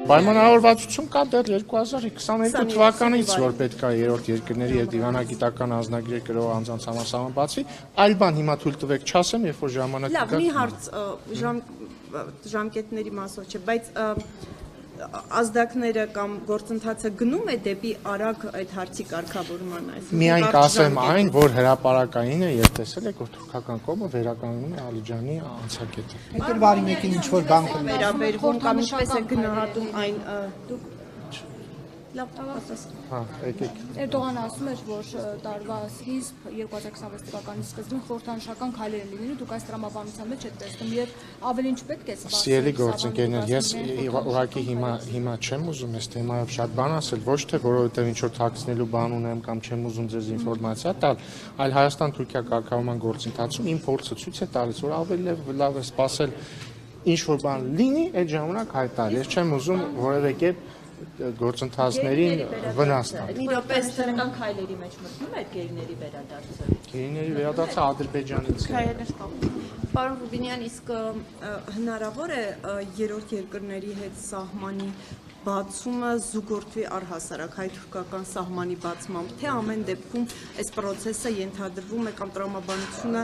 Պայմանավորվածություն կա դեռ 2022 թվականից, որ պետք է երրորդ երկրների եւ դիվանագիտական անձնագրեր կրող անձանց համար սահման բացվի, այլ բան հիմա թույլ տվեք չասեմ, երբ որ ժամանակը Լավ, մի հարց ժամկետների մասով չէ, բայց ազդակները կամ գործընթացը գնում է դեպի արագ այդ հարցի կարգավորման այս։ Միայն կասեմ այն, որ հրապարակային է եւ տեսել եք, որ թուրքական կողմը վերականգնում է Ալիջանի անցակետը։ Փետրվարի 1-ին ինչ որ բան վերաբերվում կամ ինչպես է գնահատում այն դուք լավ պատասխան։ Հա, եկեք։ Էրդողանը ասում էր, որ տարվա սկիզբ 2026 թվականի սկզբին խորհրդանշական քայլեր են լինելու, դուք այս տրամաբանության մեջ եք տեսնում եւ ավելին չպետք է սպասել։ Սիրելի գործընկերներ, ես ուղղակի հիմա չեմ ուզում այս թեմայով շատ բան ասել, ոչ թե որովհետեւ ինչ որ թաքցնելու բան ունեմ կամ չեմ ուզում ձեզ ինֆորմացիա տալ, այլ Հայաստան-Թուրքիա կարգավորման գործընթացում իմ փորձը ցույց է տալիս, որ ավելի լավ է սպասել ինչ որ բան լինի, այդ ժամանակ հայտարարել։ Ես չեմ ուզում որևէ կերպ գործընթացներին վնաս տալ։ Մի րոպե ստորական քայլերի մեջ մտնում է գերիների վերադարձը։ Գերիների վերադարձը Ադրբեջանից է։ Պարոն Ռուբինյան, իսկ հնարավոր է երրորդ երկրների հետ սահմանի բացումը զուգորդվի առհասարակ հայ-թուրքական սահմանի բացմամբ, թե ամեն դեպքում այս process-ը ենթադրվում է կամ տրամաբանությունը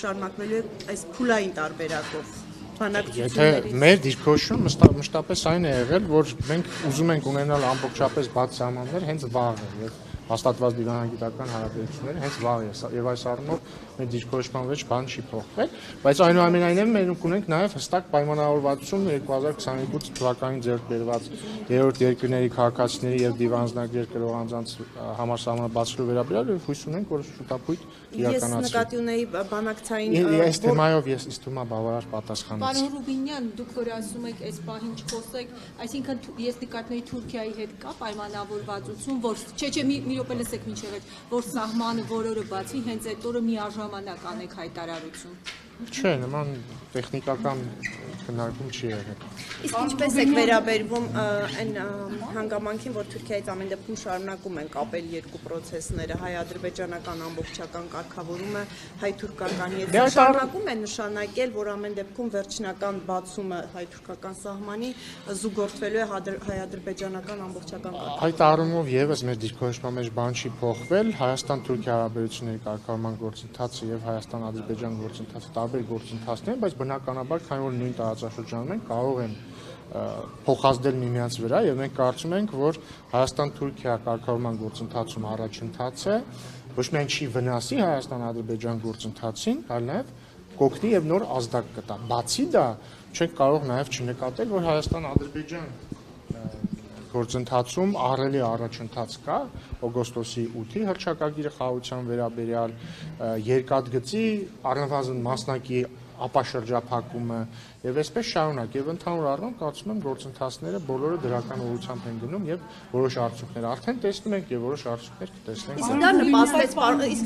շարունակվելու է այս փուլային տարբերակով։ Եթե մեր դիրքորոշումը մշտապես այն է եղել, որ մենք ուզում ենք ունենալ ամբողջապես բաց սահմաններ հենց վաղը եւ հաստատված դիվանագիտական հարաբերությունները հենց վաղ է եւ այս առումով մեր դիրքորոշման մեջ բան չի փոխվել, բայց այնուամենայնիվ մենք ունենք նաեւ հստակ պայմանավորվածություն 2022 թվականին ձեռք բերված երրորդ երկրների քաղաքացիների եւ դիվանձնագրեր կրող անձանց համար սահմանը բացելու վերաբերյալ եւ հույս ունենք, որ շուտապույտ իրականացվի։ Ես նկատի ունեի բանակցային այս թեմայով ես ինձ թվում է բավարար պատասխանեցի։ Պարոն Ռուբինյան, դուք որ ասում եք այս պահին չխոսեք, այսինքն ես նկատների Թուրքիայի հետ կա պայմանավորվածություն, որ չէ, մի րոպե լսեք մինչև այդ, որ սահմանը որորը բացի, հենց այդ օրը միաժամանակ անեք հայտարարություն։ Չէ, նման տեխնիկական քննարկում չի եղել։ Իսկ ինչպես եք վերաբերվում այն հանգամանքին, որ Թուրքիայից ամեն դեպքում շարունակում են կապել երկու process-ները, հայ-ադրբեջանական ամբողջական կարգավորումը, հայ-թուրքականի հետ շարունակում են նշանակել, որ ամեն դեպքում վերջնական բացումը հայ-թուրքական սահմանի զուգորդվելու է հայ-ադրբեջանական ամբողջական կարգավորումը։ Այդ առումով եւս մեր դիրքորոշման մեջ բան չի փոխվել, Հայաստան-Թուրքիա հարաբերությունների կարգավորման գործընթացը եւ Հայաստան-Ադրբեջան գործընթացը տարբեր գործընթացներ են, բայց բնականաբար քանի որ նույն տարածաշրջանում են, կարող են փոխազդել միմյանց վրա եւ մենք կարծում ենք, որ Հայաստան-Թուրքիա կարգավորման գործընթացում առաջընթացը ոչ միայն չի վնասի Հայաստան-Ադրբեջան գործընթացին, այլ նաեւ կօգնի եւ նոր ազդակ կտա։ Բացի դա, չենք կարող նաեւ չնկատել, որ Հայաստան-Ադրբեջան գործընթացում ահռելի առաջընթաց կա օգոստոսի 8-ի հռչակագիրը խաղաղության վերաբերյալ երկաթգծի առնվազն մասնակի ապաշրջափակումը եւ այսպես շարունակ եւ ընդհանուր առմամբ կարծում եմ գործընթացները բոլորը դրական ուղղությամբ են գնում եւ որոշ արդյունքներ արդեն տեսնում ենք եւ որոշ արդյունքներ կտեսնենք։ Իսկ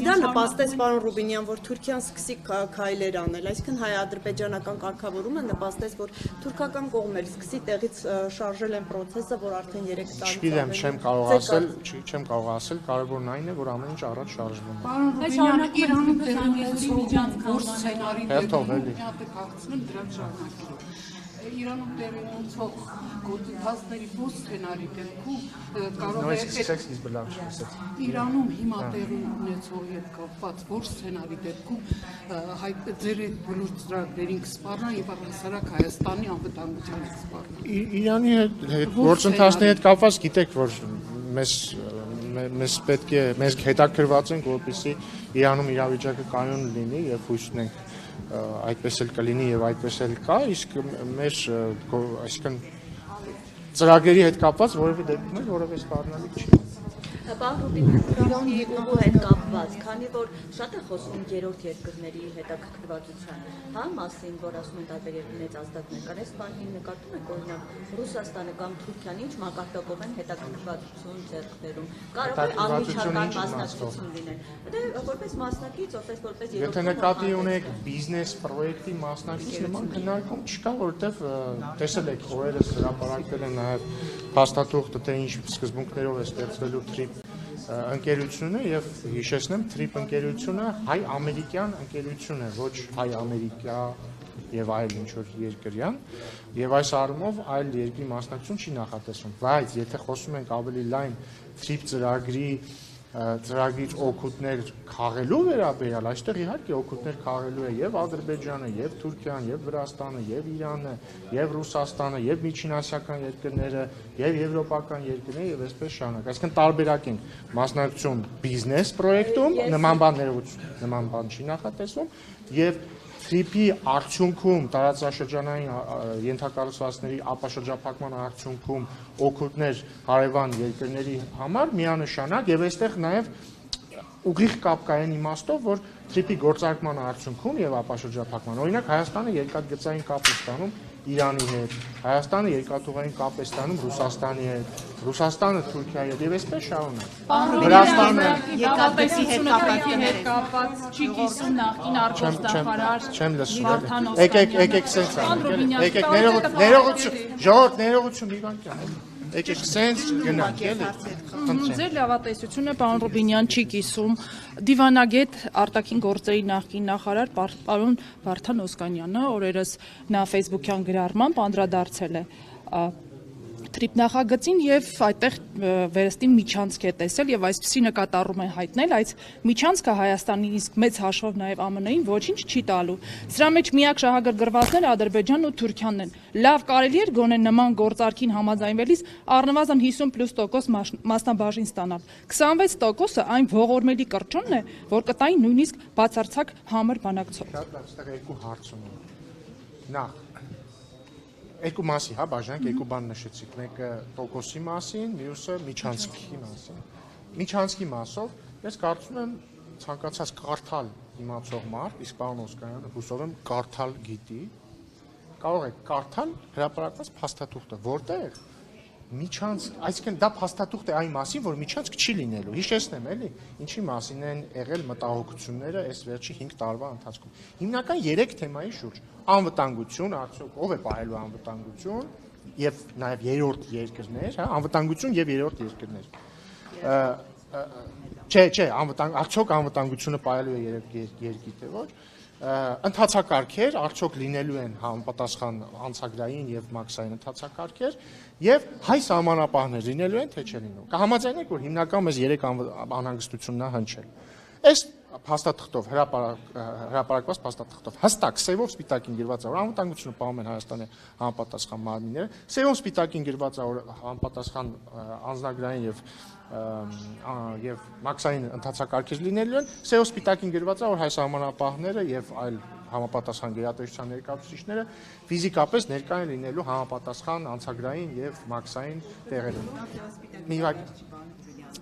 դա նպաստեց պարոն Ռուբինյան, որ Թուրքիան սկսի քայլեր անել, այսինքն հայ-ադրբեջանական կարգավորումը նպաստեց, որ թուրքական կողմն էլ սկսի տեղից շարժել են process-ը, որ արդեն 3 տարի։ Չգիտեմ, չեմ կարող ասել, կարևորն այն է, որ ամեն ինչ առաջ շարժվում է։ Պարոն Ռուբինյան, Իրանում տեղի ունեցող սցենարի Իրանում տեղի ունեցող գործընթացների ո՞ր սցենարի դեպքում կարող է Իրանում հիմա տեղի ունեցող եւ կապված ո՞ր սցենարի դեպքում ձեր այդ բոլոր ծրագրերին կսպառնան եւ առհասարակ Հայաստանի անվտանգության կսպառնան։ Իրանի հետ գործընթացների հետ կապված գիտեք, որ մեզ պետք է մեզ հետաքրված ենք, որպեսզի Իրանում իրավիճակը կայուն լինի եւ հույս ունենք այդպես էլ կլինի եւ այդպես էլ կա, իսկ մեր այսինքն ծրագրերի հետ կապված որևէ դեպքում էլ որևէ սպառնալիք չի։ Պարոն Ռուբինյան, Իրանի հետ կապված, քանի որ շատ է խոսում երրորդ երկրների հետաքրքրվածության, հա, մասին, որ ասում են տարբեր երկրներից ազդակներ կան, այս բանին նկատում եք, օրինակ Ռուսաստանը կամ Թուրքիան ինչ մակարդակով են հետաքրքրվածություն ձեռք բերում, կարող է անմիջական մասնակցություն լինել, դե որպես մասնակից, որպես երրորդ։ Եթե նկատի ունեք բիզնես պրոյեկտի մասնակից նման քննարկում չկա, որովհետև տեսել եք օրերս հրապարակվել է նաև փաստաթուղթը, թե ինչ սկզբունքներով է ստեղծվելու TRIP ընկերությունը եւ հիշեցնեմ TRIP ընկերությունը հայ-ամերիկյան ընկերություն է, ոչ հայ-ամերիկա եւ այլ ինչ որ երկրյան, եւ այս առումով այլ երկրի մասնակցություն չի նախատեսվում, բայց եթե խոսում ենք ավելի լայն TRIP ծրագրից օգուտներ քաղելու վերաբերյալ, այստեղ իհարկե օգուտներ քաղելու է եւ Ադրբեջանը, եւ Թուրքիան, եւ Վրաստանը, եւ Իրանը, եւ Ռուսաստանը, եւ միջինասիական երկրները, եւ եվրոպական երկրները եւ այսպես շարունակ։ Այսինքն տարբերակ են մասնակցություն բիզնես պրոյեկտում, նման բան չի նախատեսվում եւ TRIP-ի արդյունքում տարածաշրջանային ենթակառուցվածքների ապաշրջափակման արդյունքում օգուտներ հարևան երկրների համար միանշանակ եւ այստեղ նաեւ ուղիղ կապ կա այն իմաստով, որ TRIP-ի գործարկման արդյունքում եւ ապաշրջափակման օրինակ Հայաստանը երկաթգծային կապ է ստանում Իրանի հետ, Հայաստանը երկաթուղային կապ է ստանում Ռուսաստանի հետ, Ռուսաստանը Թուրքիայի հետ եւ այսպես շարունակ։ Վրաստանը հետ կապված չի կիսում նախկին արտգործնախարար Չեմ լսում։ Եկեք սենց անենք։ Եկեք ներողություն մի բան կան։ Եկեք սենց գնանք էլի։ Ձեր լավատեսությունը պարոն Ռուբինյան չի կիսում դիվանագետ արտաքին գործերի նախկին նախարար պարոն Վարդան Օսկանյանը օրերս նա Facebook-յան գրառմամբ անդրադարձել է TRIP նախագծին եւ այդտեղ վերստին միջանցք է տեսել եւ այսպիսի նկատառում է հայտնել, այս միջանցքը Հայաստանի իսկ մեծ հաշվով նաեւ ԱՄՆ-ին ոչինչ չի տալու։ Սրա մեջ միակ շահագրգռվածները Ադրբեջանն ու Թուրքիան են։ Լավ կարելի էր գոնե նման գործարքին համաձայնվելիս առնվազն 50% մասնաբաժին ստանալ։ 26%-ը այն ողորմելի կրճոնն է, որ կտային նույնիսկ բացարձակ համր բանակցով։ Շատ լավ, այստեղ երկու հարց ունեմ։ Նախ երկու մասի, հա, բաժանենք, երկու բան նշեցիք, մեկը տոկոսի մասին, մյուսը միջանցքի մասին։ Միջանցքի մասով ես կարծում եմ ցանկացած կարդալ իմացող մարդ, իսկ պարոն Օսկանյանը հուսով եմ կարդալ գիտի, կարող է կարդալ հրապարակված փաստաթուղթը, որտեղ այսինքն դա փաստաթուղթ է այն մասին, որ միջանցք չի լինելու։ Հիշեցնեմ, էլի, ինչի մասին են եղել մտահոգությունները այս վերջի 5 տարվա ընթացքում։ Հիմնական 3 թեմայի շուրջ. անվտանգություն, արդյոք ով է պահելու անվտանգություն եւ նաեւ երրորդ երկրներ, հա, անվտանգություն եւ երրորդ երկրներ։ Չէ, արդյոք անվտանգությունը պահելու է երկրի թե ոչ։ Ընթացակարգեր, արդյոք լինելու են համապատասխան անցագրային եւ մաքսային ընթացակարգեր եւ հայ սահմանապահներ լինելու են թե չլինելու։ Կհամաձայնեք, որ հիմնական մեզ 3 անհանգստությունն է հնչել։ Այս փաստաթղթով հրապարակված փաստաթղթով հստակ սևով սպիտակին գրված է, որ անվտանգությունը պահում են Հայաստանի համապատասխան մարմինները, սևով սպիտակին գրված է, որ համապատասխան անձնագրային եւ մաքսային ընթացակարգեր լինելու են, սևով սպիտակին գրված է, որ հայ սահմանապահները եւ այլ համապատասխան գերատեսչության ներկայացուցիչները ֆիզիկապես ներկա են լինելու համապատասխան անցագրային եւ մաքսային տեղերում։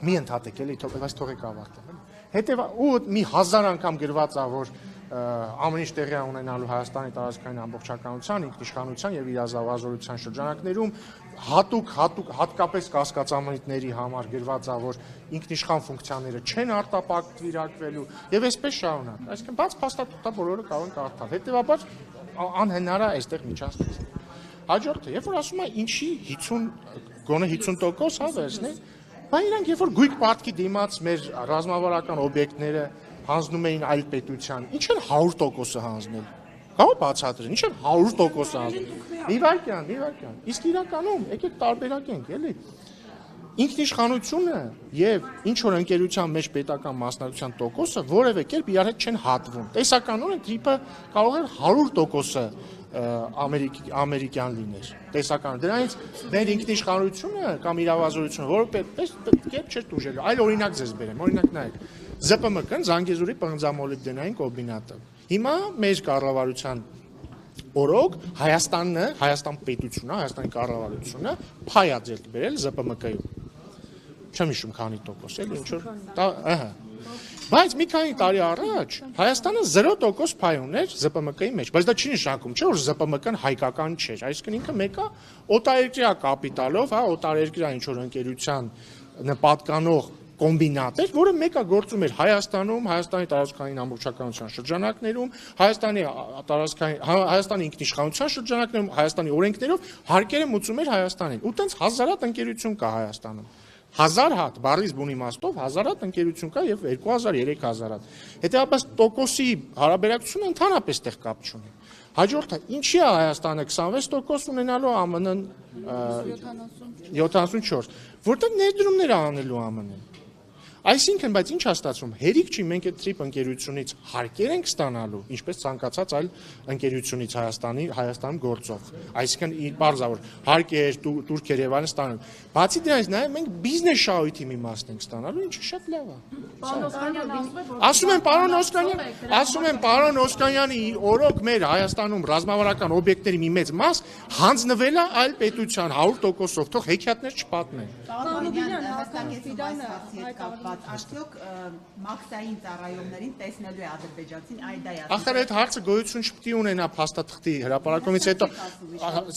Մի ընդհատեք էլի, թողեք ավարտեմ։ Հետևա մի 1000 անգամ գրված է, որ ամեն ինչ տեղի ունենալու Հայաստանի տարածքային ամբողջականության, ինքնիշխանության եւ իրազեկազորության շրջանակներում հատկապես կասկածամիտների համար գրված է, որ ինքնիշխան ֆունկցիաները չեն արտապատվիրակվելու եւ այսպես շարունակ։ Այսինքն բաց փաստաթուղթը բոլորը կարող են կարդալ։ Հետևաբար անհնար է այստեղ միջանցք։ Հաջորդը, երբ որ ասում է ինչի 50 գոնե 50% հա վերցնի, բայց իրանք երբ որ գույք պարտքի դիմաց մեր ռազմավարական օբյեկտները հանձնում էին այլ պետության, ինչ են 100%-ը հանձնել։ Կարող բացատրել, ինչ են 100%-ը հանձնել։ Իվարկյան։ Իսկ իրականում եկեք տարբերակենք, էլի։ Ինքնիշխանությունը եւ ինչ որ ընկերության մեջ պետական մասնակցության տոկոսը որևէ կերպ իրար հետ չեն հատվում։ Տեսականորեն TRIP-ը կարող էր 100%-ը ամերիկյան լիներ։ Տեսական դրանից մեր ինքնիշխանությունը կամ իրավազորությունը որը կերպ չէր տուժելու։ Այլ օրինակ ձեզ բերեմ, օրինակ նայեք։ ԶՊՄԿ-ն Զանգեզուրի պղնձամոլիբդենային կոմբինատը։ Հիմա մեր կառավարության օրոք Հայաստան պետությունը, Հայաստանի կառավարությունը փայ է ձեռք բերել ԶՊՄԿ-ում։ Չեմ հիշում քանի տոկոս, էլի ինչ որ, ահա։ Բայց մի քանի տարի առաջ Հայաստանը 0% փայ ուներ ԶՊՄԿ-ի մեջ, բայց դա չի նշանակում, չէ՞ որ ԶՊՄԿ-ն հայկական չէր, այսինքն ինքը մեկը օտարերկրյա կապիտալով, հա, օտարերկրյա ինչ որ ընկերության պատկանող կոմբինատ էր, որը մեկը գործում էր Հայաստանում, Հայաստանի տարածքային ամբողջականության շրջանակներում, Հայաստանի ինքնիշխանության շրջանակներում, Հայաստանի օրենքներով հարկերը մուծում էր Հայաստանին։ Ու տենց հազարատ ընկերություն կա Հայաստանում։ 1000 հատ, բառից բուն իմաստով 1000 հատ ընկերություն կա եւ 2000, 3000 հատ։ Հետեւաբար տոկոսի հարաբերակցությունը ընդհանրապես տեղ կապ չունի։ Հաջորդը ինչի է Հայաստանը 26% ունենալու, ԱՄՆ-ն 74, որտեղ ներդրումներ անելու ԱՄՆ-ն։ Այսինքն, բայց ինչ է ստացվում, հերիք չի մենք այդ TRIP ընկերությունից հարկեր ենք ստանալու, ինչպես ցանկացած այլ ընկերությունից Հայաստանում գործող։ Այսինքն բարձրավոր հարկեր, турքեր եւ այլն ստանալու։ Բացի դրանից նաեւ մենք բիզնես շահույթի մի մասն ենք ստանալու, ինչը շատ լավ է։ Ասում եմ պարոն Օսկանյանի օրոք մեր Հայաստանում ռազմավարական օբյեկտների մի մեծ մաս հանձնվել է այլ պետության 100%-ով, թող հեքիաթներ չպատմեն։ Արդյոք մաքսային ծառայողներին տեսնելու է ադրբեջանցին այդայա։ Ախր այդ հարցը գոյություն չպետք է ունենա փաստաթղթի հրապարակումից հետո։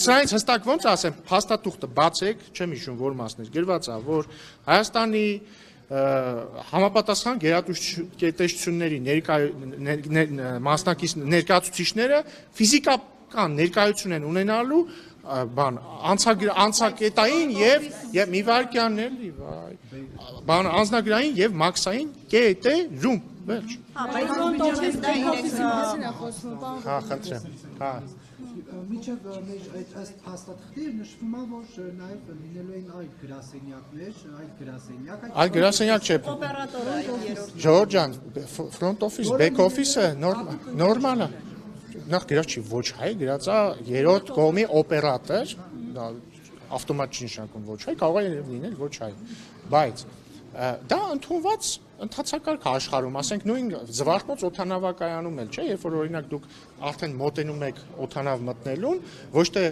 Սրանից հստակ ոնց ասեմ, փաստաթուղթը բացեք, չեմ հիշում որ մասն է, գրված է, որ Հայաստանի համապատասխան գերատեսչությունների ներկայացուցիչները ֆիզիկական ներկայություն են ունենալու անցակետային եւ մի վարքյանն էլի բան անձնագրային եւ մաքսային կետերում վերջ խնդրեմ Միջև մեր այս փաստաթղթի նշվում է, որ նաև լինելու են այլ գրասենյակ, այլ գրասենյակ չէ։ Ժողովուրդ ջան, front office, back office-ը նորմալ է։ Նախ գրած չի ոչ հայ, գրած է երրորդ կողմի օպերատոր, ավտոմատ չի նշանակում ոչ հայ, կարող է լինել ոչ հայ։ Բայց դա ընդունված ընթացակարգ աշխարհում, ասենք նույն Զվարթնոց օդանավակայանում էլ չէ, երբ որ օրինակ դուք արդեն մոտենում եք օդանավ մտնելուն, ոչ թե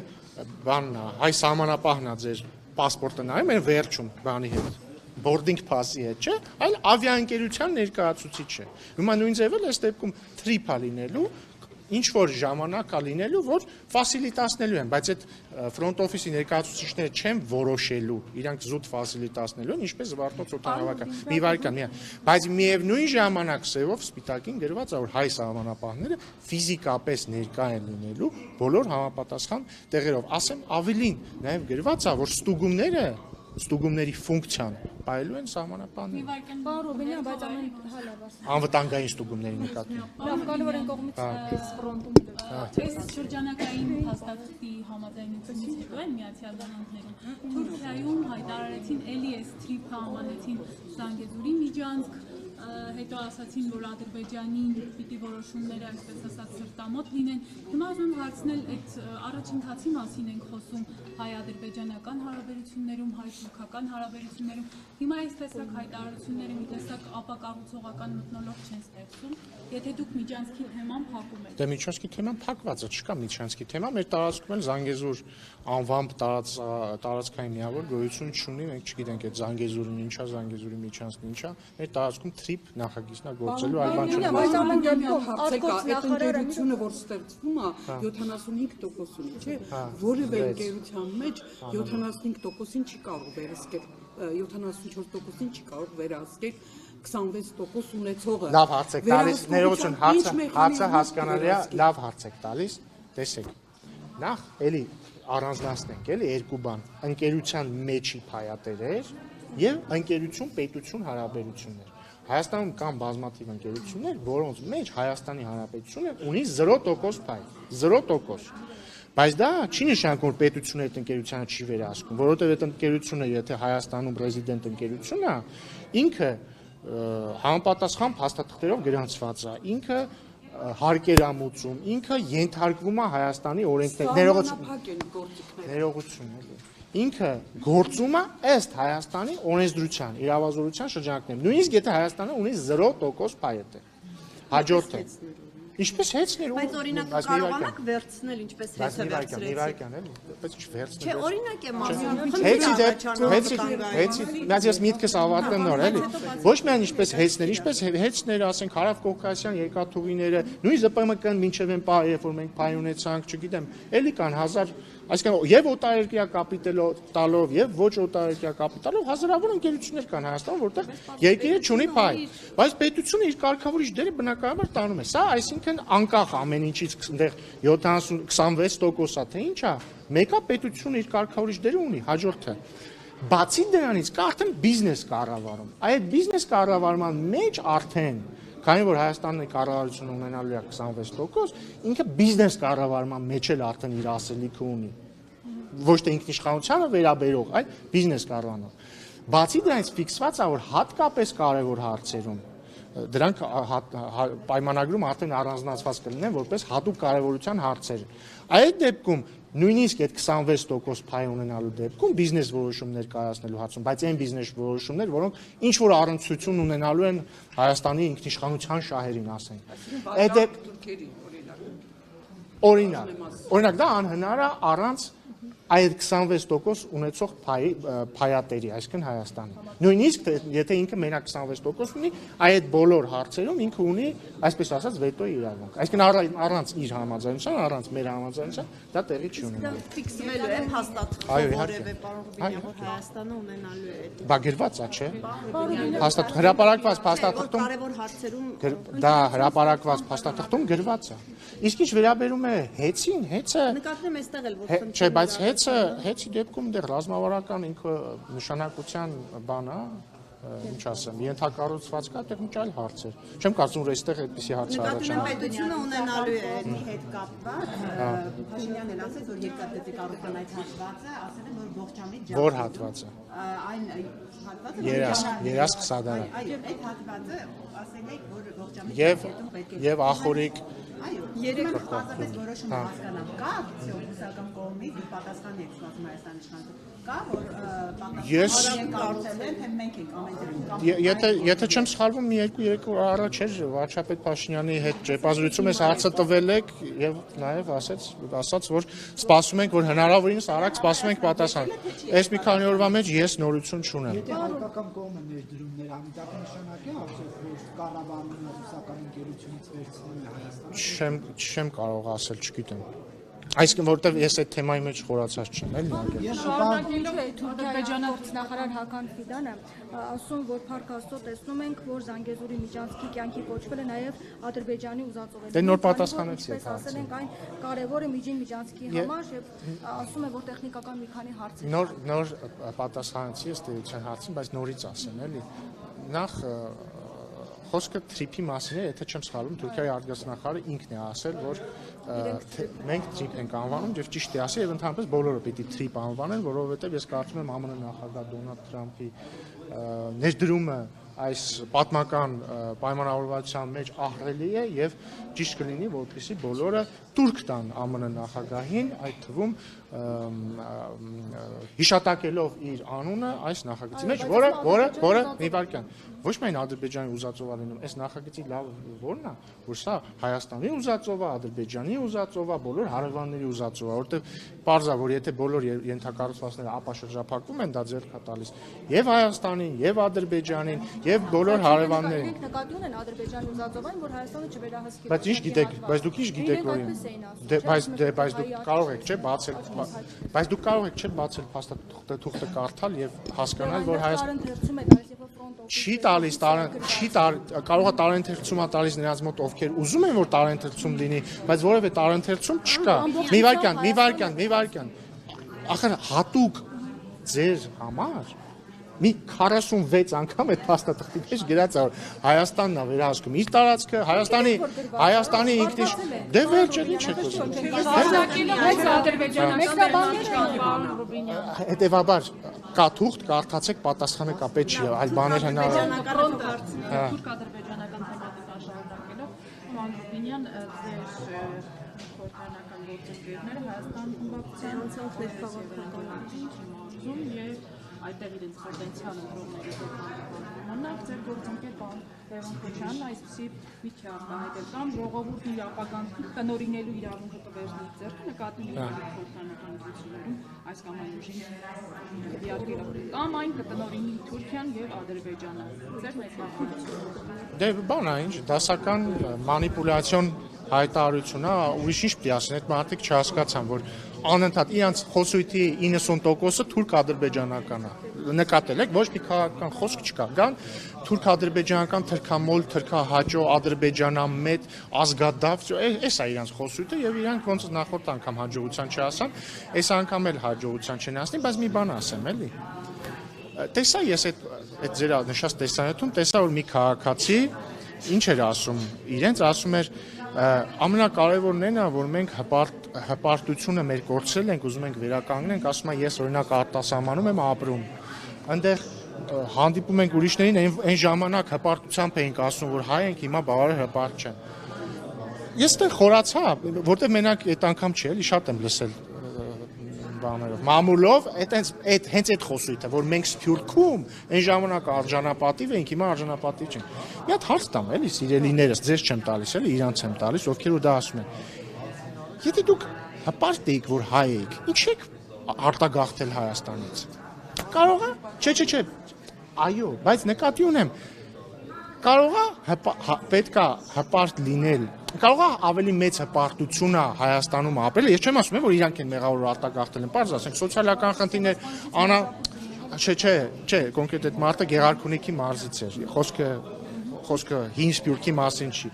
բանն է, հայ սահմանապահն է ձեր պասպորտը նայում, այն վերջում բանի հետ, boarding pass-ի հետ, չէ, այլ ավիաընկերության ներկայացուցիչ է։ Հիմա նույն ձևել այս դեպքում trip է լինելու, ինչ որ ժամանակ է լինելու, որ ֆասիլիտացնելու են, բայց այդ front office-ի ներկայացուցիչները չեն որոշելու, իրանք զուտ ֆասիլիտացնելու են, ինչպես Զվարթնոց օդանավակայան, մի վարքան, բայց միևնույն ժամանակ սևով սպիտակին գրված է, որ հայ սահմանապահները ֆիզիկապես ներկա են լինելու բոլոր համապատասխան տեղերով, ասեմ ավելին, նաև գրված է, որ ստուգումների ֆունկցիան պայելու են սահմանապահները։ Պարոն Ռոբինյան, բայց ամեն հալավաս։ Անվտանգային ստուգումների նկատմամբ։ Լավ, կարևոր են կողմից ֆրոնտում։ Այս շրջանակային փաստաթղթի համաձայնությունից հետո են Միացյալ Նահանգներում Թուրքիայում հայտարարեցին էլի այս TRIP-ը անվանեցին Զանգեզուրի միջանցք, հետո ասացին, որ Ադրբեջանին պիտի որոշումները այսպես ասած սրտամոտ լինեն։ Հիմա ուզում հարցնել այդ առաջընթացի մասին ենք խոսում հայ-ադրբեջանական հարաբերություններում, հայ-թուրքական հարաբերություններում։ Հիմա այս տեսակ հայտարարությունները մի տեսակ ապակառուցողական մթնոլորտ չեն ստեղծում, եթե դուք միջանցքի թեման փակում եք։ Դե միջանցքի թեման փակված է, չկա միջանցքի թեմա, մեր տարածքում էլ Զանգեզուր անվամբ տարածքային միավոր գոյություն չունի, մենք չգիտենք այդ Զանգեզուրն ինչա, Զանգեզուրի միջանցքն ինչա, մեր տարածքում TRIP նախագիծն է գործելու, այլ բան չունի։ Բայց ամեն դեպքում հարցեք, այդ ընկերությունը, որ ստեղծվում է 75% ունի, չէ՞, որևէ ընկերության մեջ 75%-ին չի կարող վերահսկել, 74%-ին չի կարող վերահսկել 26% ունեցողը։ Լավ հարց եք տալիս, ներողություն, հարցը հասկանալի է, լավ հարց եք տալիս, տեսեք։ Նախ էլի առանձնացնենք, էլի երկու բան, ընկերության մեջի փայատերեր եւ ընկերություն-պետություն հարաբերություններ։ Հայաստանում կան բազմաթիվ ընկերություններ, որոնց մեջ Հայաստանի Հանրապետությունը ունի 0% փայ, 0%։ Բայց դա չի նշանակում, որ պետությունը այդ ընկերությանը չի վերահսկում, որովհետեւ այդ ընկերությունը, եթե Հայաստանում ռեզիդենտ ընկերություն է, ինքը համապատասխան փաստաթղթերով գրանցված է, ինքը հարկեր ամուծում, ինքը ենթարկվում է Հայաստանի օրենքներին, ներողություն էլի։ Ինքը գործում է ըստ Հայաստանի օրենսդրության, իրավազորության շրջանակներում։ Նույնիսկ եթե Հայաստանը ունի 0% փայետ է։ Հաջորդը Ինչպես հեծներ ու բայց օրինակ կարողանաք վերցնել ինչպես հեծը վերցրեցիք։ Մի վարքան էլի, բայց ինչ վերցնել։ Չէ, օրինակ եմ ասում։ Հեծի, ես միտքս ավարտեմ նոր էլի։ Ոչ միայն ինչպես հեծներ, ինչպես հեծներ, ասենք Հարավ-Կովկասյան երկաթուղիները, նույն ԶՊՄԿ-ն մինչև այն պահը, երբ որ մենք փայ ունեցանք, չգիտեմ, էլի կան 1000, այսինքն եւ օտարերկրյա կապիտալ տալով եւ ոչ օտարերկրյա կապիտալով հազարավոր ընկերություններ կան Հայաստանում, որտեղ երկիրը չունի փայ, բայց պետությունը իր կարգավորիչ դերը բնականաբար տանում է։ Սա այսինքն անկախ ամեն ինչից այնտեղ 26%-ա թե ինչ է, մեկը պետությունը իր կարգավորիչ դերը ունի, հաջորդը։ Բացի դրանից կա արդեն բիզնես կառավարում։ Այդ բիզնես կառավարման մեջ արդեն քանի որ Հայաստանը կառավարություն ունենալու է 26%, ինքը բիզնես կառավարման մեջ էլ արդեն իր ասելիքը ունի։ Ոչ թե ինքնիշխանությանը վերաբերող, այլ բիզնես կառավարման։ Բացի դրանից ֆիքսված է, որ հատկապես կարևոր հարցերում դրանք պայմանագրում արդեն առանձնացված կլինեն որպես հատուկ կարևորության հարցեր։ Այդ դեպքում նույնիսկ այդ 26% փայ ունենալու դեպքում բիզնես որոշումներ կայացնելու հարցում, բայց այն բիզնես որոշումներ, որոնք ինչ որ առնչություն ունենալու են Հայաստանի ինքնիշխանության շահերին, ասենք։ Այդ օրինակ դա անհնար է առանց այդ 26% ունեցող փայատերի, այսինքն Հայաստանի։ Նույնիսկ եթե ինքը մենակ 26% ունի, այդ բոլոր հարցերում ինքը ունի, այսպես ասած, վետոյի իրավունք։ Այսինքն առանց իր համաձայնության, առանց մեր համաձայնության դա տեղի չի ունենալու։ Ֆիքսվելու է փաստաթղթով որևէ պարոն Ռուբինյան, որ Հայաստանը ունենալու է այդ։ Բա գրված է, չէ։ Հրապարակված փաստաթղթում կարևոր հարցերում դա հրապարակված փաստաթղթում գրված է։ Իսկ ինչ վերաբերում է հեծին, հեծը նկատում եմ այստեղ էլ որ չէ, բայց հեծի դեպքում դեռ ռազմավարական ինքը նշանակության բան է, ինչ ասեմ, ենթակառուցվածքա, այդտեղ ինչ այլ հարցեր։ Չեմ կարծում, որ այստեղ այդպիսի հարց առաջանում։ Պետությունը ունենալու է այդ հետ կապված, Փաշինյանն էլ ասեց, որ երկաթգծի կառուցման այդ հատվածը, ասել են, որ ողջամիտ ջանք։ Որ հատվածը։ Այն հատվածը Երաս Սադարը։ Այո, այդ հատվածը ասել եք, որ ողջամիտ ջանքերում պետք է։ Եվ Ախորիկ Երեք պարզապես որոշումը հասկանամ, կա ռուսական կողմից դու պատասխան եք ստացում Հայաստանի իշխանություն, կա որ պատասխան կառուցել են, թե մենք ենք ամեն դեպքում։ Եթե չեմ սխալվում, մի 2-3 օր առաջ էր վարչապետ Փաշինյանի հետ ճեպազրույցում այս հարցը տվել եք եւ նաեւ ասաց, որ սպասում ենք, որ հնարավորինս արագ սպասում ենք պատասխան։ Այս մի քանի օրվա մեջ ես նորություն չունեմ։ Եթե հայկական կողմը ներդրումներ անմիջական նշանակի է, որ կառավարումը ռուսական ընկերությունից վերցնում է Հայաստանը։ Չեմ կարող ասել, չգիտեմ։ Այսինքն որտեվ ես այդ թեմայի մեջ խորացած չեմ, էլի անգամ։ Շարունակելով Թուրքիայի գործնախարար Հական Ֆիդանը ասում, որ Փառք Աստծո տեսնում ենք, որ Զանգեզուրի միջանցքի կյանքի կոչվել է նաև Ադրբեջանի ուզածով։ Դե նոր պատասխանեցի այդ հարցը։ Ասել ենք այն կարևոր է միջին միջանցքի համար եւ ասում է, որ տեխնիկական մի քանի հարցեր։ Նոր պատասխանեցի ըստ էության հարցին, բայց նորից ասեմ, էլի։ Նախ խոսքը թրիփի մասին է, եթե չեմ սխալվում, Թուրքիայի արտգործնախարարը ինքն է ասել, որ մենք թրիփ ենք անվանում եւ ճիշտ է ասել եւ ընդհանրապես բոլորը պիտի թրիփ անվանեն, որովհետեւ ես կարծում եմ ԱՄՆ նախագահ Դոնալդ Թրամփի ներդրումը այս պատմական պայմանավորվածության մեջ ահռելի է եւ ճիշտ կլինի, որպեսզի բոլորը турք տան ԱՄՆ նախագահին, այդ թվում հիշատակելով իր անունը այս նախագծի մեջ, որը մի վարքյան ոչ միայն Ադրբեջանի ուզածով է լինում, այս նախագծի լավ որն է, որ սա Հայաստանի ուզածով է, Ադրբեջանի ուզածով է, բոլոր հարևանների ուզածով է, որտեղ պարզ է, որ եթե բոլոր ենթակառուցվածքները ապաշրջափակվում են, դա ձեռք է տալիս եւ Հայաստանին, եւ Ադրբեջանին, եւ բոլոր հարևաններին։ Նկատի ունեն Ադրբեջանի ուզածով այն, որ Հայաստանը չվերահսկի։ Բայց ինչ գիտեք, բայց դուք ինչ գիտեք, որ բայց դուք կարող եք, չէ՞, բացել, բայց դուք կարող եք, չէ՞, բացել փաստաթուղթը կարդալ եւ հասկանալ, որ Հայաստանը չի տալիս, կարող է տարենթերցումա տալիս նրանց մոտ, ովքեր ուզում են, որ տարենթերցում լինի, բայց որևէ տարենթերցում չկա։ Մի վարքյան։ Ախր հատուկ ձեր համար մի 46 անգամ այդ փաստաթղթի մեջ գրած է, որ Հայաստանն է վերահսկում իր տարածքը, Հայաստանի ինքնիշխ դե վերջ էլ ինչ է կոչվում։ Հետևաբար կա թուղթ, կարդացեք, պատասխանը կա, պետք չի, այլ բաներ հնարավոր։ Թուրք-ադրբեջանական թեմատիկան շարունակելով, պարոն Ռուբինյան, ձեր խորհրդանական գործընկերները Հայաստան խմբակցության ներքաղաքական եւ այդտեղ իրենց պոտենցիալ ընտրողների հետ ձեր գործընկեր պարոն Լևոն Քոչյանն այսպիսի միտք է արտահայտել կամ ժողովուրդն իր ապագան տնօրինելու իրավունքը տվերնի ձեռքը նկատի ունենալու խորհրդանական ընտրություններում այս կամ այն ուժին դիակերակրել կամ այն կտնօրինի Թուրքիան եւ Ադրբեջանը ձեր մեծ նախարարությունը Դե բան է, ինչ դասական մանիպուլյացիոն հայտարարություն է, ուրիշ ինչ պիտի ասեն, այդ մարդիկ չհասկացան, որ անընդհատ իրանց խոսույթի 90%-ը թուրք-ադրբեջանական է։ Նկատել եք, ոչ մի քաղաքական խոսք չկա։ Գան թուրք-ադրբեջանական թրքամոլ, թրքահաճո, ադրբեջանամետ, ազգադավ, էս է իրանց խոսույթը եւ իրանք ոնց նախորդ անգամ հաջողության չհասան, այս անգամ էլ հաջողության չեն հասնի, բայց մի բան ասեմ, էլի։ Տեսա ես այդ ձեր նշած տեսանյութում տեսա որ մի քաղաքացի ինչ էր ասում, իրենց ասում էր ամենակարևորն է նա, որ մենք հպարտությունը մեր կորցրել ենք, ուզում ենք վերականգնենք, ասում է ես օրինակ արտասահմանում եմ ապրում, այնտեղ հանդիպում ենք ուրիշներին, այն ժամանակ հպարտությամբ էինք ասում, որ հայ ենք, հիմա բավարար հպարտ չեն։ Ես այդտեղ խորացա, որտեղ մենակ այդ անգամ չի, էլի շատ եմ լսել բաներով, մամուլով, հենց այդ խոսույթը, որ մենք Սփյուռքում այն ժամանակ արժանապատիվ էինք, հիմա արժանապատիվ չենք։ Մի հատ հարց տամ, էլի սիրելիներս, ձեզ չեմ տալիս, էլի իրանց եմ տալիս, ովքեր ու դա ասում են։ Եթե դուք հպարտ էիք, որ հայ էիք, ինչ եք արտագաղթել Հայաստանից։ Կարող է։ Չէ, այո, բայց նկատի ունեմ, կարող է պետք է հպարտ լինել, կարող է ավելի մեծ հպարտություն է Հայաստանում ապրել, ես չեմ ասում, որ իրանք են մեղավոր արտագաղթել են, պարզ ասենք, սոցիալական խնդիրներ, չէ, կոնկրետ այդ մարդը Գեղարքունիքի մարզից էր, խոսքը հին Սփյուռքի մասին չի,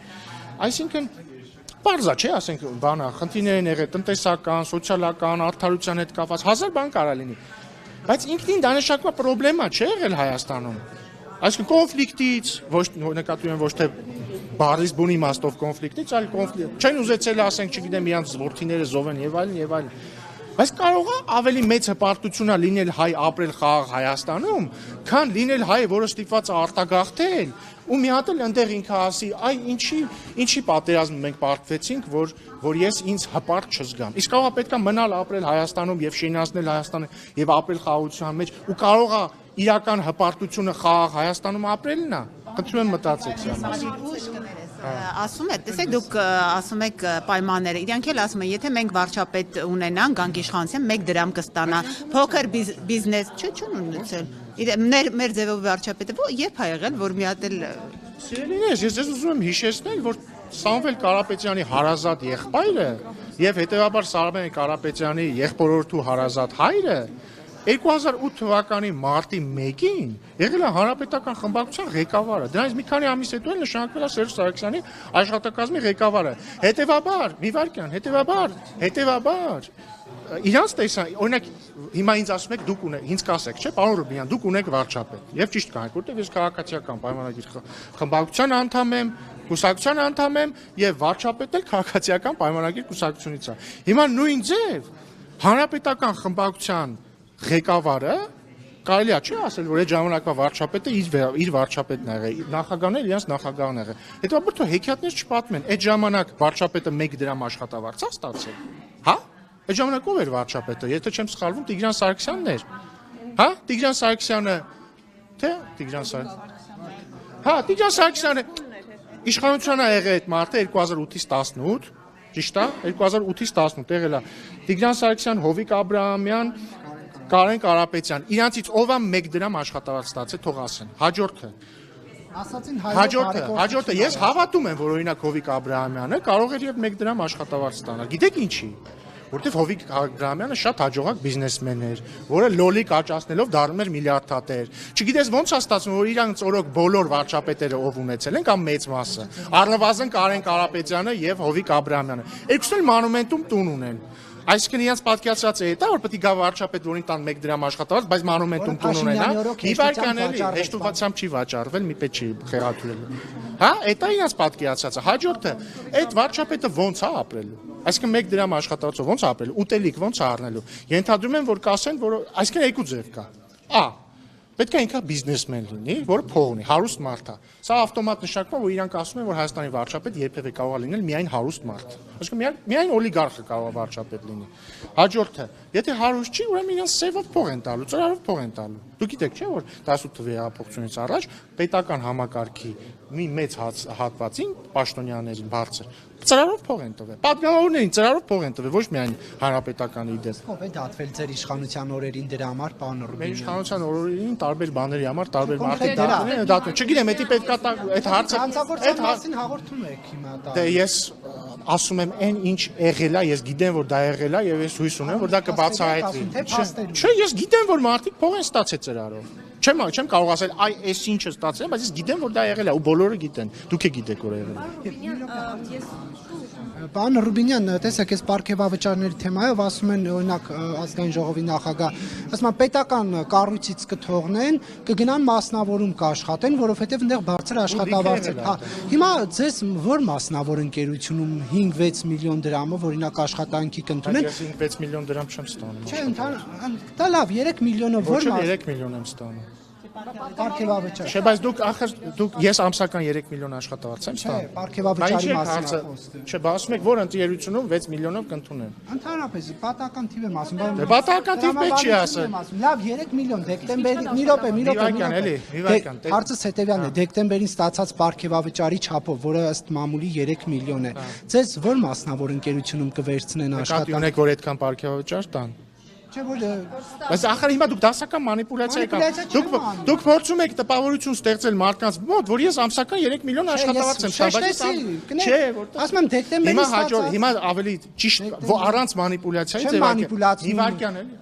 այսինքն, պարզ է, չէ, ասենք, բանա, խնդիրներ են եղել, տնտեսական, սոցիալական, արդարության հետ կապված, հազար բան կարա լինի, բայց ինքնին դա նշանակում է պրոբլեմա չէ եղել Հայաստանում, այսինքն կոնֆլիկտից, նկատի ունեմ ոչ թե բառից բուն իմաստով կոնֆլիկտից, այլ կոնֆլիկտ, չեն ուզեցել ասենք, չգիտեմ, իրանց որդիները զոհեն եւ այլն, բայց կարող է ավելի մեծ հպարտություն է լինել հայ ապրել խաղաղ Հայաստանում, քան լինել հայ, որը ստիպված է արտագաղթել, ու մի հատ էլ այնտեղ ինքը ասի, այ ինչի պատերազմ մենք պարտվեցինք, որ ես ինձ հպարտ չզգամ։ Իսկ կարող է պետք է մնալ ապրել Հայաստանում եւ շինացնել Հայաստանը եւ ապրել խաղաղության մեջ, ու կարող է իրական հպարտությունը խաղաղ Հայաստանում ապրելն է։ Խնդրում եմ մտածեք սա մասին։ Ասում եք, տեսեք դուք ասում եք պայմանները, իրանք էլ ասում են, եթե մենք վարչապետ ունենանք, գանք իշխանության, 1 դրամ կստանա, փոքր բիզնես, չուն ունեցել։ Մեր ձևով վարչապետը երբ ա եղել, որ մի հատ էլ Սիրելիներս, ես ուզում եմ հիշեցնել, որ Սամվել Կարապետյանի հարազատ եղբայրը եւ հետեւաբար Սարհատի Կարապետյանի եղբորորդու հարազատ հայրը 2008 թվականի մարտի 1-ին եղել է հանրապետական խմբակցության ղեկավարը։ Դրանից մի քանի ամիս հետո էլ նշանակվել է Սերժ Սարգսյանի աշխատակազմի ղեկավարը։ Հետևաբար, մի վարքյան, հետևաբար իրանց տեսան, օրինակ հիմա ինձ ասում եք դուք ունեք, ինձ կասեք, չէ, պարոն Ռուբինյան, դուք ունեք վարչապետ։ Եվ ճիշտ կանեք, որտեղ ես քաղաքացիական պայմանագիր խմբակցության անդամ եմ, կուսակցության անդամ եմ եւ վարչապետն էլ քաղաքացիական պայմանագիր կուսակցությունից է։ Հիմա նույն ձև հանրապետական խմբակցության ղեկավարը կարելի է չի ասել, որ այդ ժամանակվա վարչապետը իր վարչապետն է եղել, նախագահն էլ իրանց նախագահն է եղել։ Հետո թող հեքիաթներ չպատմեն, այդ ժամանակ վարչապետը 1 դրամ աշխատավարձ է ստացել։ Հա? Այդ ժամանակ ով էր վարչապետը, եթե չեմ սխալվում, Տիգրան Սարգսյանն էր։ Հա? Տիգրան Սարգսյանը, թե Տիգրան Սարգսյանը։ Հա, Տիգրան Սարգսյանը իշխանության է եղել այդ մարդը 2008-ից 18, ճիշտ է, 2008-ից 18 եղել է Տիգրան Սարգսյան, Հովիկ Աբրահամյան, Կարեն Կարապետյան, իրանցից ով է 1 դրամ աշխատավարձ ստացել, թող ասեն։ Հաջորդը, ես հավատում եմ, որ օրինակ Հովիկ Աբրահամյանը կարող էր եւ 1 դրամ աշխատավարձ ստանալ։ Գիտեք ինչի։ Որտեվ Հովիկ Աբրահամյանը շատ հաջողակ բիզնեսմեն էր, որը լոլիկ աճացնելով դառնում էր միլիարդատեր։ Չգիտես ոնց է ստացվում, որ իրանց օրոք բոլոր վարչապետերը ով ունեցել են կամ մեծ մասը։ Առնվազն Կարեն Կարապետյանը եւ Հովիկ Աբրահամյանը։ Երկուսն էլ մանումենտում տուն ունեն։ Այսինքն իրենց պատկերացած է դա, որ պետք է գա վարչապետ, որին տան 1 դրամ աշխատավարձ, բայց մանումենտում տուն ունենա, իվարքան էլի հեշտությամբ չի վաճառվել, մի պետք չի խեղաթյուրել։ Հա, դա իրենց պատկերացածը։ Հաջորդը, այդ վարչապետը ոնց է ապրելու։ Այսինքն 1 դրամ աշխատավարձով ոնց է ապրելու, ուտելիք ոնց է առնելու։ Ենթադրում եմ, որ կասեն, որ այսինքն երկու ձև կա։ Պետք է ինքը բիզնեսմեն լինի, որը փող ունի, հարուստ մարդ է։ Սա ավտոմատ նշանակում է, որ իրանք ասում են, որ Հայաստանի վարչապետ երբևէ կարող է լինել միայն հարուստ մարդ։ Այսինքն միայն օլիգարխը կարող է վարչապետ լինի։ Հաջորդը, եթե հարուստ չի, ուրեմն իրանք սևով փող են տալու, ծրարով փող են տալու։ Դուք գիտեք, չէ՞, որ 18 թվականի հեղափոխությունից առաջ պետական համակարգի մի մեծ հատվածին պաշտոնյաներին բարձր ծրարով փող են տվել։ Պատգամավորներին ծրարով փող են տվել, ոչ միայն հանրապետականի դեպ։ Ո՞վ է դատվել ձեր իշխանության օրերին դրա համար, պարոն Ռուբինյան։ Մեր իշխանության օրերին տարբեր բաների համար տարբեր մարդիկ դատվել են, դատվել։ Չգիտեմ, դա պետք է այդ հարցը հանցագործության մասին հաղորդում եք հիմա դա։ Դե ես ասում եմ, այն ինչ եղել է, ես գիտեմ, որ դա եղել է եւ ես հույս ունեմ, որ դա կբացահայտվի։ Չէ, ես գիտեմ, որ մարդիկ փող են ստացել ծրարով։ Չեմ կարող ասել, այ այս ինչը ստացել, բայց ես գիտեմ, որ դա եղել է, ու բոլորը գիտեն։ Դուք եք գիտեք, որ եղել է։ Պարոն Ռուբինյան, տեսեք, այս պարգևավճարների թեմայով ասում են օրինակ ազգային ժողովի նախագահ, ասում են պետական կառույցից կթողնեն, կգնան մասնավորում կաշխատեն, որովհետև այնտեղ բարձր աշխատավարձ է։ Հա, հիմա ձեզ որ մասնավոր ընկերությունում 5-6 միլիոն դրամով օրինակ աշխատանքի կընդունեն։ Ես 5-6 միլիոն դրամ չեմ ստանում։ Չէ, դա լավ, 3 միլիոնով որ 3 միլիոն եմ ստանում։ պարգևավճար։ Չէ, բայց դուք ես ամսական 3 միլիոն աշխատավարձ եմ ստանում։ Չէ, պարգևավճարի մասին է խոսքը։ Չէ, բա ասում եք, որ ընկերությունում 6 միլիոնով կընդունեն։ Ընդհանրապես պատահական թիվ եմ ասում, բայց պատահական թիվ պետք չի ասել։ Լավ, 3 միլիոն դեկտեմբերի, մի րոպե։ Հարցս հետևյալն է, դեկտեմբերին ստացած պարգևավճարի չափով, որը ըստ մամուլի 3 միլիոն է։ Ձեզ որ մասնավոր ընկերությունում կվերցնեն աշխատանք։ Ունեք որ այդքան պարգևավճար տան։ Չէ, որ բայց ախր հիմա դուք դասական մանիպուլյացիա եք դուք փորձում եք տպավորություն ստեղծել մարդկանց մոտ, որ ես ամսական 3 միլիոն աշխատավարձ եմ ստանում, բայց չէ, ասում եմ դեկտեմբերին ստացած հիմա ավելի ճիշտ առանց մանիպուլյացիայի մի վարքյան էլի,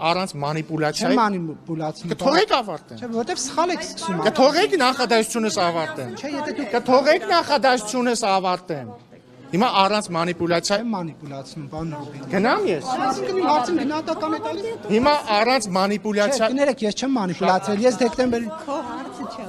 առանց մանիպուլյացիայի կթողեք ավարտեն։ Չէ, որովհետև սխալ եք սկսում։ Կթողեք նախադասությունս ավարտեն։ Չէ, եթե դուք կթողեք նախադասությունս ավարտեն։ Հիմա առանց մանիպուլյացիա մանիպուլացնում, պարոն Ռուբին։ Գնամ ես։ Այսինքն հարցին գնահատական է տալիս։ Հիմա առանց մանիպուլյացիա։ Կներեք, ես չեմ մանիպուլացել, ես դեկտեմբերի Քո հարցը չէ։